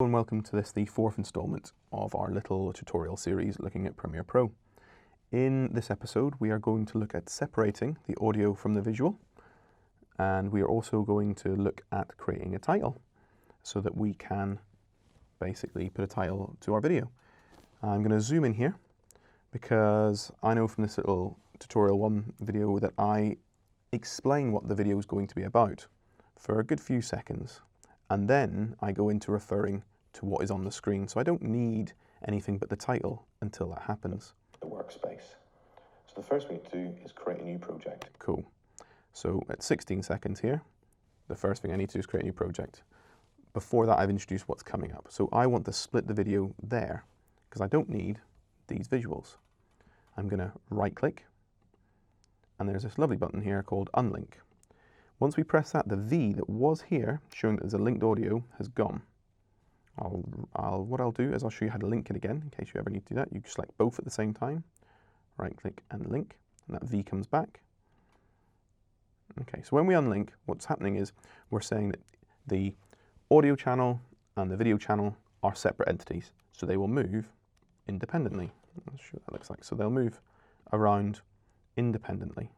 And welcome to the fourth installment of our little tutorial series looking at Premiere Pro. In this episode we are going to look at separating the audio from the visual, and we are also going to look at creating a title so that we can basically put a title to our video. I'm going to zoom in here because I know from this little tutorial 1 video that I explain what the video is going to be about for a good few seconds. And then I go into referring to what is on the screen. So I don't need anything but the title until that happens. The workspace. So the first thing to do is create a new project. Cool. So at 16 seconds here, the first thing I need to do is create a new project. Before that, I've introduced what's coming up. So I want to split the video there because I don't need these visuals. I'm going to right click, and there's this lovely button here called Unlink. Once we press that, the V that was here, showing that there's a linked audio, has gone. What I'll do is I'll show you how to link it again, in case you ever need to do that. You select both at the same time, right click and link, and that V comes back. Okay, so when we unlink, what's happening is we're saying that the audio channel and the video channel are separate entities, so they will move independently. Let's show what that looks like. So they'll move around independently.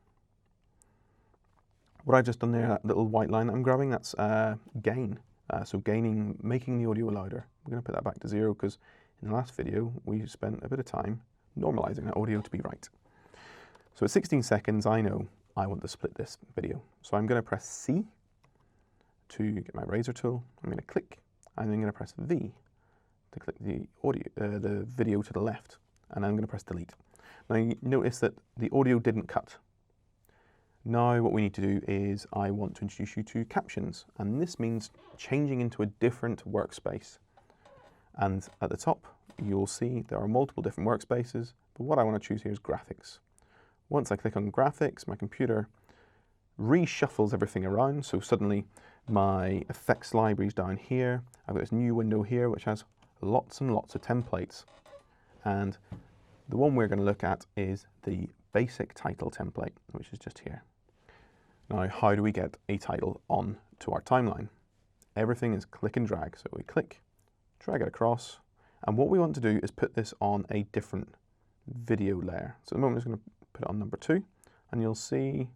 What I've just done there, that little white line that I'm grabbing, that's gain. So gaining, making the audio louder. We're going to put that back to 0 because in the last video we spent a bit of time normalizing that audio to be right. So at 16 seconds I know I want to split this video. So I'm going to press C to get my razor tool. I'm going to click, and then I'm going to press V to click the audio, the video to the left, and I'm going to press delete. Now you notice that the audio didn't cut. Now what we need to do is I want to introduce you to captions, and this means changing into a different workspace. And at the top you'll see there are multiple different workspaces, but what I want to choose here is graphics. Once I click on graphics, my computer reshuffles everything around, so suddenly my effects library is down here. I've got this new window here which has lots and lots of templates, and the one we're going to look at is the basic title template, which is just here. Now, how do we get a title on to our timeline? Everything is click and drag. So we click, drag it across, and what we want to do is put this on a different video layer. So at the moment I'm just going to put it on number 2, and you'll see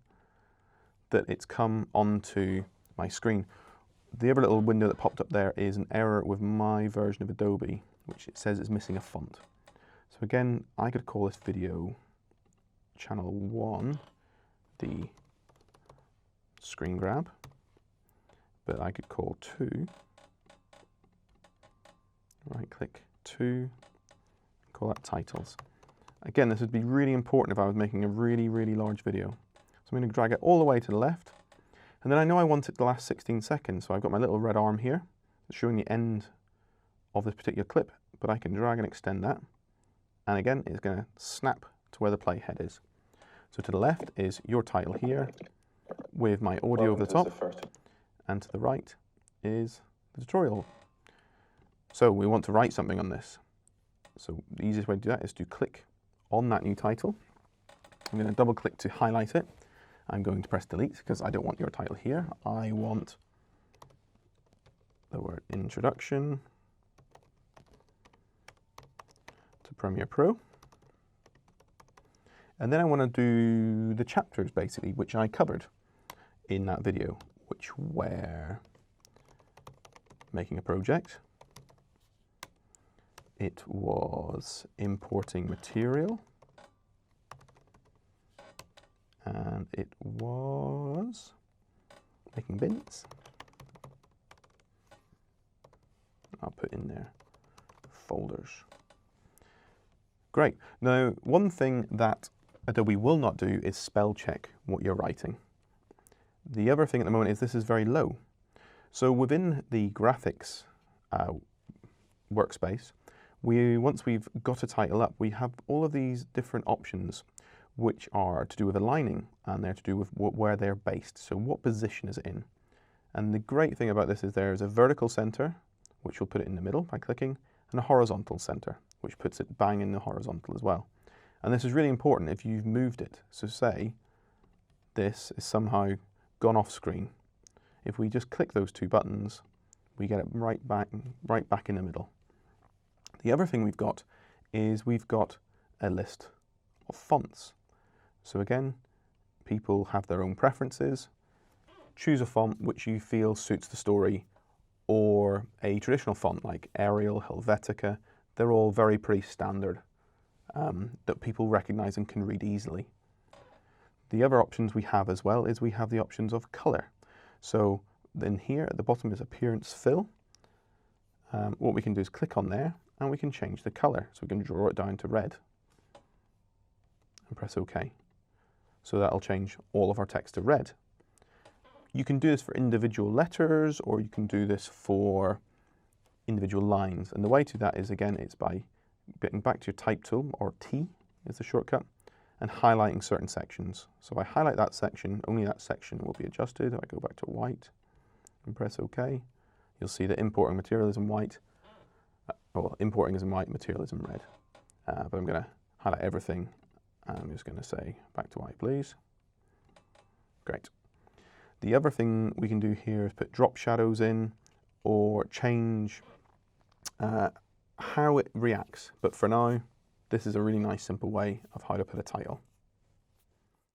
that it's come onto my screen. The other little window that popped up there is an error with my version of Adobe, which it says is missing a font. So again, I could call this video channel 1 the screen grab, but I could call 2, right click 2, call that titles. Again, this would be really important if I was making a really large video. So I'm going to drag it all the way to the left, and then I know I want it the last 16 seconds, so I've got my little red arm here showing the end of this particular clip, but I can drag and extend that, and again it's going to snap to where the playhead is. So to the left is your title here with my audio over the top, and to the right is the tutorial. So we want to write something on this. So the easiest way to do that is to click on that new title. I'm going to double click to highlight it. I'm going to press delete because I don't want your title here. I want the word introduction to Premiere Pro. And then I want to do the chapters, basically, which I covered in that video, which were making a project. It was importing material. And it was making bins. I'll put in there folders. Great. Now, one thing that Adobe will not do is spell check what you're writing. The other thing at the moment is this is very low. So within the graphics workspace, once we've got a title up, we have all of these different options which are to do with aligning, and they're to do with where they're based. So what position is it in? And the great thing about this is there is a vertical center, which will put it in the middle by clicking, and a horizontal center, which puts it bang in the horizontal as well. And this is really important if you've moved it. So say this is somehow gone off screen. If we just click those two buttons, We get it right back in the middle. The other thing we've got is we've got a list of fonts. So again, people have their own preferences. Choose a font which you feel suits the story, or a traditional font like Arial, Helvetica. They're all very pretty standard that people recognize and can read easily. The other options we have as well is we have the options of color. So then here at the bottom is appearance fill. What we can do is click on there and we can change the color. So we can draw it down to red and press OK. So that'll change all of our text to red. You can do this for individual letters, or you can do this for individual lines. And the way to that is, again, it's by getting back to your type tool, or T is the shortcut, and highlighting certain sections. So if I highlight that section, only that section will be adjusted. If I go back to white and press OK, you'll see that importing material is in white. Well, importing is in white, material is in red. But I'm going to highlight everything. And I'm just going to say back to white, please. Great. The other thing we can do here is put drop shadows in, or change how it reacts. But for now, this is a really nice simple way of how to put a title.